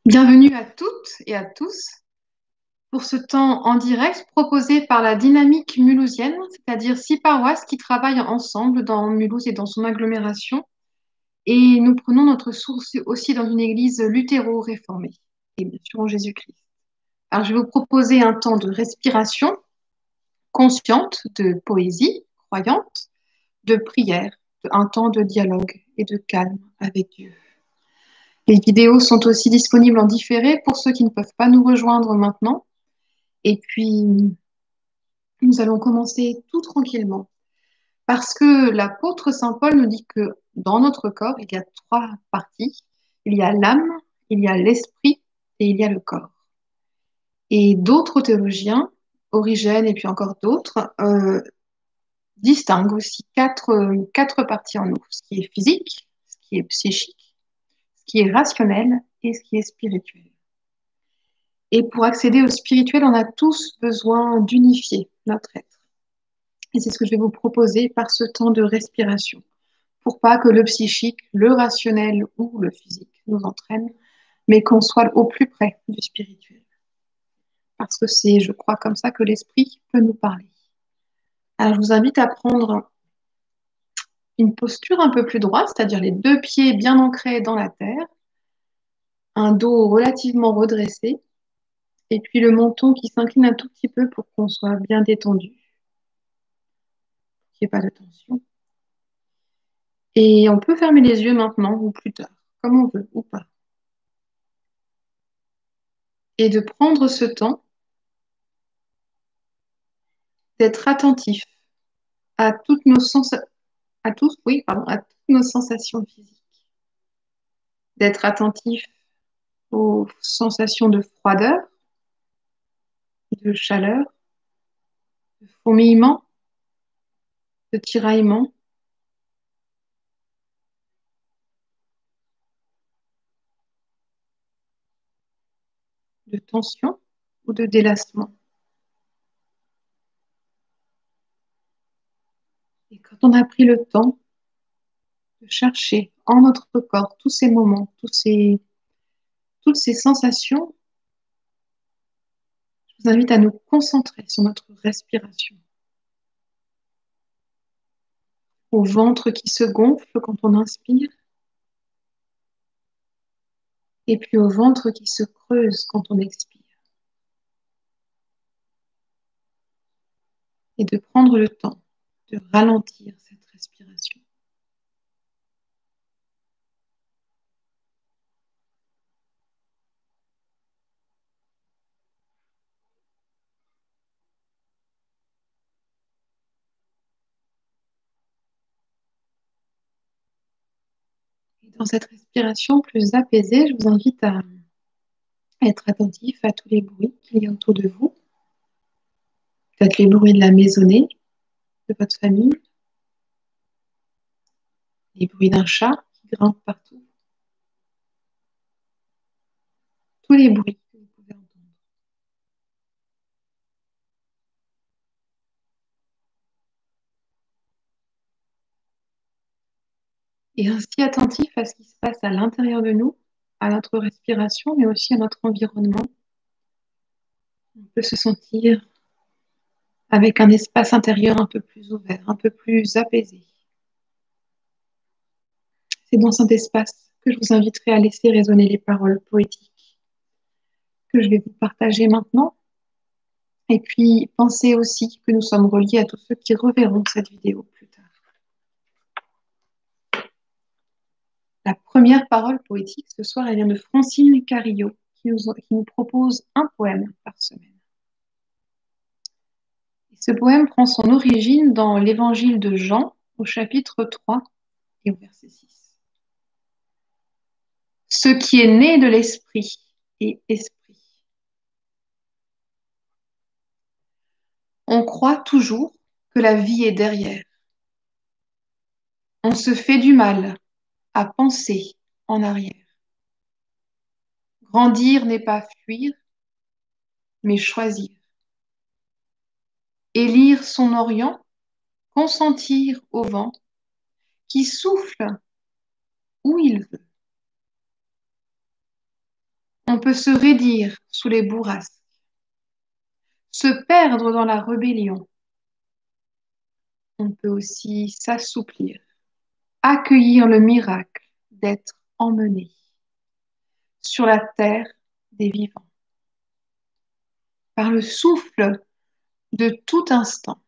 Bienvenue à toutes et à tous pour ce temps en direct proposé par la dynamique mulhousienne, c'est-à-dire 6 paroisses qui travaillent ensemble dans Mulhouse et dans son agglomération. Et nous prenons notre source aussi dans une église luthéro-réformée, et bien sûr en Jésus-Christ. Alors je vais vous proposer un temps de respiration consciente, de poésie croyante, de prière, un temps de dialogue et de calme avec Dieu. Les vidéos sont aussi disponibles en différé pour ceux qui ne peuvent pas nous rejoindre maintenant. Et puis, nous allons commencer tout tranquillement parce que l'apôtre Saint Paul nous dit que dans notre corps, il y a 3 parties. Il y a l'âme, il y a l'esprit et il y a le corps. Et d'autres théologiens, Origène et puis encore d'autres, distinguent aussi quatre parties en nous. Ce qui est physique, ce qui est psychique, ce qui est rationnel et ce qui est spirituel. Et pour accéder au spirituel, on a tous besoin d'unifier notre être. Et c'est ce que je vais vous proposer par ce temps de respiration, pour pas que le psychique, le rationnel ou le physique nous entraînent, mais qu'on soit au plus près du spirituel. Parce que c'est, je crois, comme ça que l'esprit peut nous parler. Alors, je vous invite à prendre une posture un peu plus droite, c'est-à-dire les 2 pieds bien ancrés dans la terre, un dos relativement redressé, et puis le menton qui s'incline un tout petit peu pour qu'on soit bien détendu, qu'il n'y ait pas de tension. Et on peut fermer les yeux maintenant ou plus tard, comme on veut ou pas. Et de prendre ce temps d'être attentif à toutes nos à toutes nos sensations physiques, d'être attentif aux sensations de froideur, de chaleur, de fourmillement, de tiraillement, de tension ou de délassement. Et quand on a pris le temps de chercher en notre corps tous ces moments, toutes ces sensations, je vous invite à nous concentrer sur notre respiration, au ventre qui se gonfle quand on inspire, et puis au ventre qui se creuse quand on expire. Et de prendre le temps de ralentir cette respiration. Et dans cette respiration plus apaisée, je vous invite à être attentif à tous les bruits qu'il y a autour de vous. Peut-être les bruits de la maisonnée, de votre famille, les bruits d'un chat qui grimpe partout, tous les bruits que vous pouvez entendre. Et ainsi attentif à ce qui se passe à l'intérieur de nous, à notre respiration, mais aussi à notre environnement. On peut se sentir avec un espace intérieur un peu plus ouvert, un peu plus apaisé. C'est dans cet espace que je vous inviterai à laisser résonner les paroles poétiques que je vais vous partager maintenant. Et puis, pensez aussi que nous sommes reliés à tous ceux qui reverront cette vidéo plus tard. La première parole poétique ce soir, elle vient de Francine Carillo, qui nous propose un poème par semaine. Et ce poème prend son origine dans l'évangile de Jean, au chapitre 3 et au verset 6. Ce qui est né de l'esprit est esprit. On croit toujours que la vie est derrière. On se fait du mal à penser en arrière. Grandir n'est pas fuir, mais choisir. Élire son orient, consentir au vent qui souffle où il veut. On peut se raidir sous les bourrasques, se perdre dans la rébellion. On peut aussi s'assouplir, accueillir le miracle d'être emmené sur la terre des vivants par le souffle de tout instant.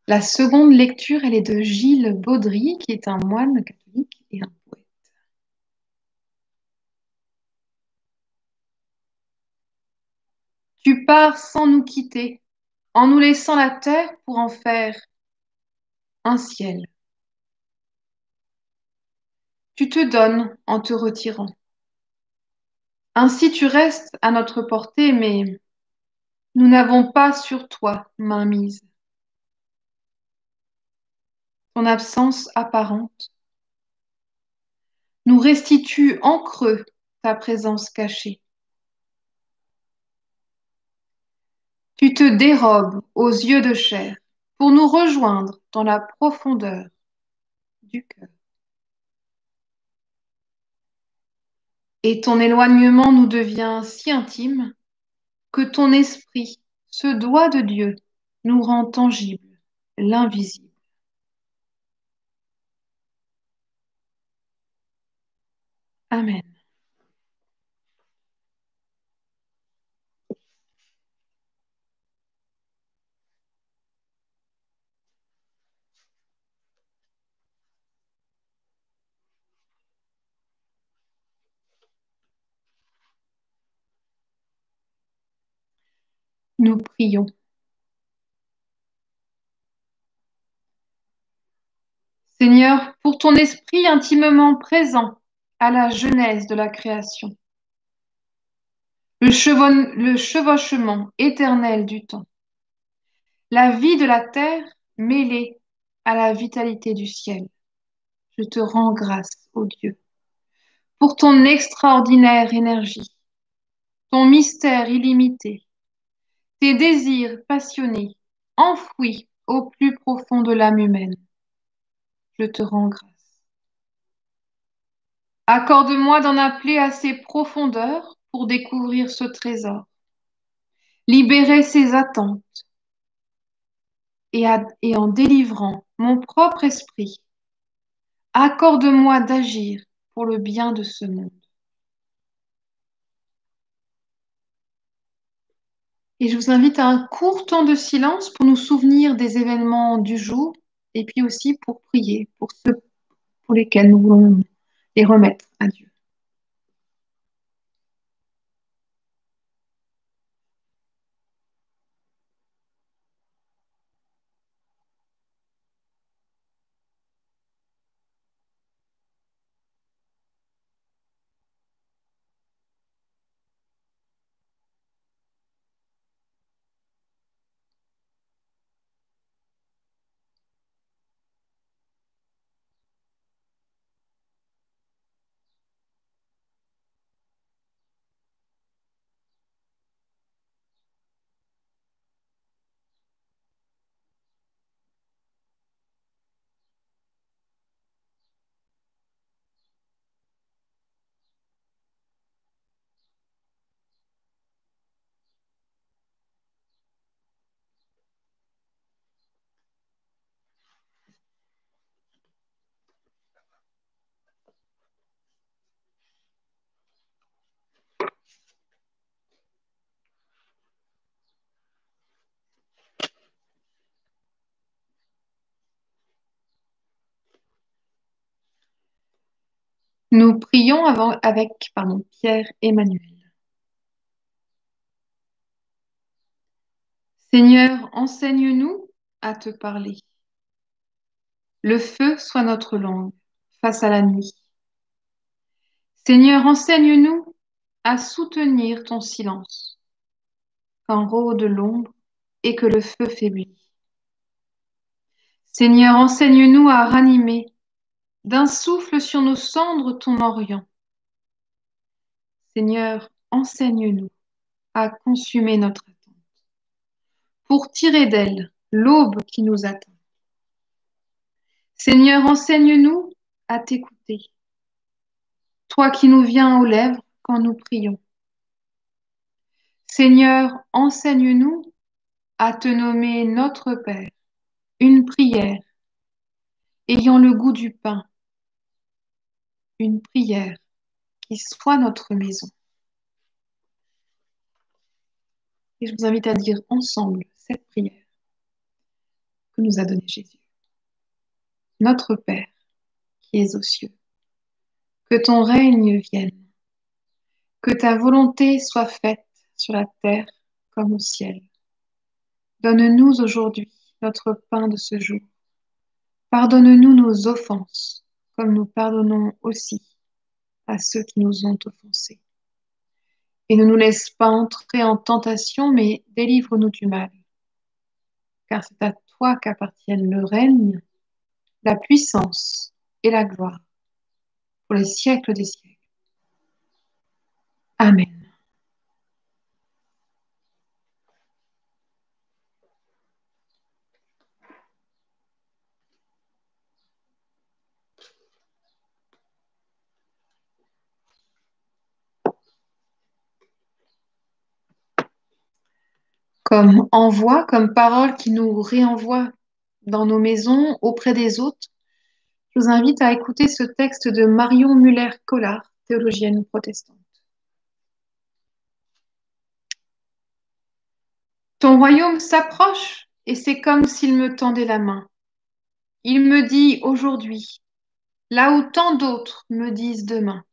La seconde lecture, elle est de Gilles Baudry, qui est un moine catholique et un poète. Tu pars sans nous quitter, en nous laissant la terre pour en faire un ciel. Tu te donnes en te retirant. Ainsi tu restes à notre portée, mais nous n'avons pas sur toi main mise. Ton absence apparente nous restitue en creux ta présence cachée. Tu te dérobes aux yeux de chair pour nous rejoindre dans la profondeur du cœur. Et ton éloignement nous devient si intime que ton esprit, ce doigt de Dieu, nous rend tangible l'invisible. Amen. Nous prions. Seigneur, pour ton esprit intimement présent à la genèse de la création, le chevauchement éternel du temps, la vie de la terre mêlée à la vitalité du ciel, je te rends grâce, ô Dieu, pour ton extraordinaire énergie, ton mystère illimité, tes désirs passionnés, enfouis au plus profond de l'âme humaine. Je te rends grâce. Accorde-moi d'en appeler à ses profondeurs pour découvrir ce trésor, libérer ses attentes et en délivrant mon propre esprit, accorde-moi d'agir pour le bien de ce monde. Et je vous invite à un court temps de silence pour nous souvenir des événements du jour et puis aussi pour prier pour ceux pour lesquels nous voulons les remettre à Dieu. Nous prions avec Pierre Emmanuel. Seigneur, enseigne-nous à te parler. Le feu soit notre langue face à la nuit. Seigneur, enseigne-nous à soutenir ton silence quand rôde l'ombre et que le feu faiblit. Seigneur, enseigne-nous à ranimer d'un souffle sur nos cendres ton Orient Seigneur, enseigne-nous à consumer notre attente, pour tirer d'elle l'aube qui nous attend. Seigneur, enseigne-nous à t'écouter, toi qui nous viens aux lèvres quand nous prions. Seigneur, enseigne-nous à te nommer notre Père, une prière ayant le goût du pain, une prière qui soit notre maison. Et je vous invite à dire ensemble cette prière que nous a donnée Jésus. Notre Père qui es aux cieux, que ton règne vienne, que ta volonté soit faite sur la terre comme au ciel. Donne-nous aujourd'hui notre pain de ce jour. Pardonne-nous nos offenses, comme nous pardonnons aussi à ceux qui nous ont offensés. Et ne nous laisse pas entrer en tentation, mais délivre-nous du mal. Car c'est à toi qu'appartiennent le règne, la puissance et la gloire pour les siècles des siècles. Amen. Comme envoi, comme parole qui nous réenvoie dans nos maisons, auprès des autres, je vous invite à écouter ce texte de Marion Muller-Collard, théologienne protestante. Ton royaume s'approche et c'est comme s'il me tendait la main. Il me dit aujourd'hui, là où tant d'autres me disent demain.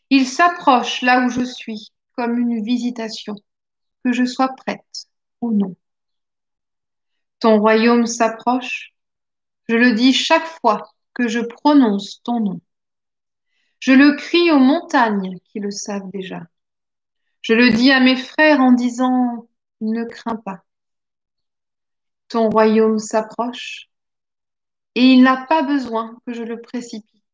Il s'approche là où je suis, comme une visitation, que je sois prête ou non. Ton royaume s'approche, je le dis chaque fois que je prononce ton nom. Je le crie aux montagnes qui le savent déjà. Je le dis à mes frères en disant, ne crains pas. Ton royaume s'approche et il n'a pas besoin que je le précipite.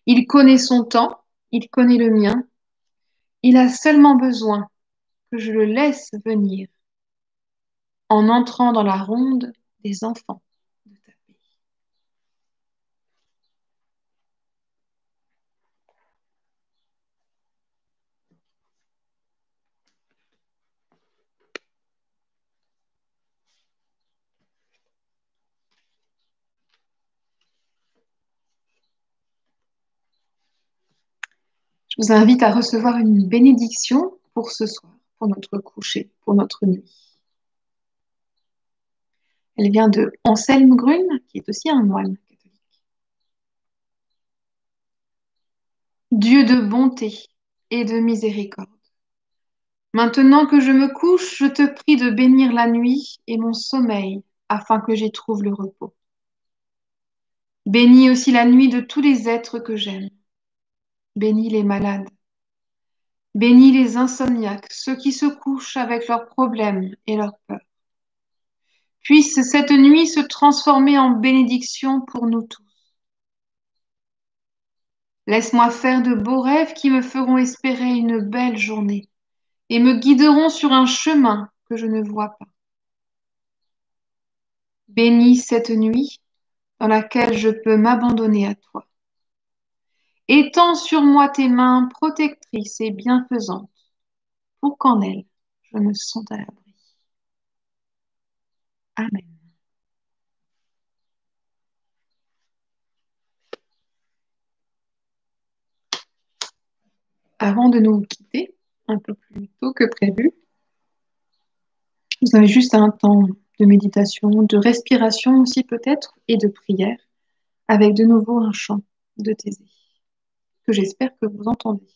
Il connaît son temps, il connaît le mien. Il a seulement besoin que je le laisse venir en entrant dans la ronde des enfants de ta paix. Je vous invite à recevoir une bénédiction pour ce soir, pour notre coucher, pour notre nuit. Elle vient de Anselme Grün, qui est aussi un moine catholique. Dieu de bonté et de miséricorde, maintenant que je me couche, je te prie de bénir la nuit et mon sommeil, afin que j'y trouve le repos. Bénis aussi la nuit de tous les êtres que j'aime. Bénis les malades. Bénis les insomniaques, ceux qui se couchent avec leurs problèmes et leurs peurs. Puisse cette nuit se transformer en bénédiction pour nous tous. Laisse-moi faire de beaux rêves qui me feront espérer une belle journée et me guideront sur un chemin que je ne vois pas. Bénis cette nuit dans laquelle je peux m'abandonner à toi. Étends sur moi tes mains protectrices et bienfaisantes pour qu'en elles je me sente à l'abri. Amen. Avant de nous quitter, un peu plus tôt que prévu, vous avez juste un temps de méditation, de respiration aussi peut-être, et de prière, avec de nouveau un chant de Thésée, que j'espère que vous entendez.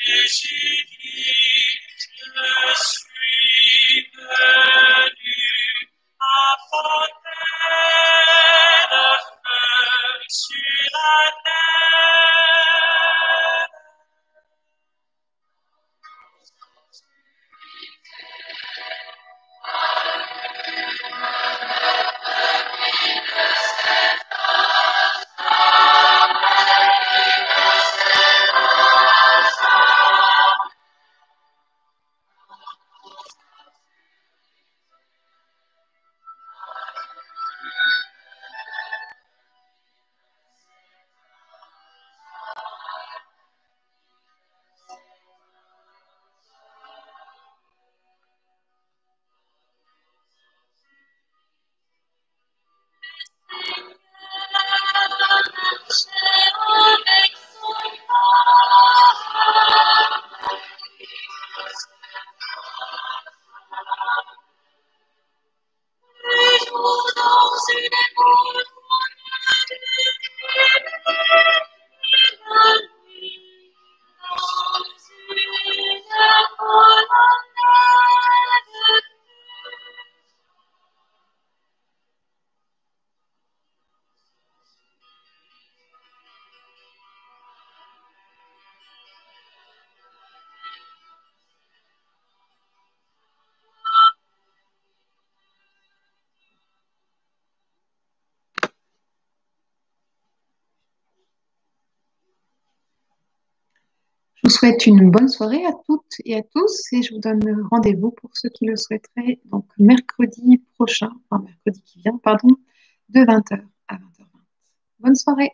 Jésus dit, je suis venu apporter le feu sur la terre. Avec son jour dans une épaule la nuit dans une colonnade. Je vous souhaite une bonne soirée à toutes et à tous et je vous donne rendez-vous pour ceux qui le souhaiteraient, donc mercredi prochain, enfin mercredi qui vient, pardon, de 20h à 20h20. Bonne soirée.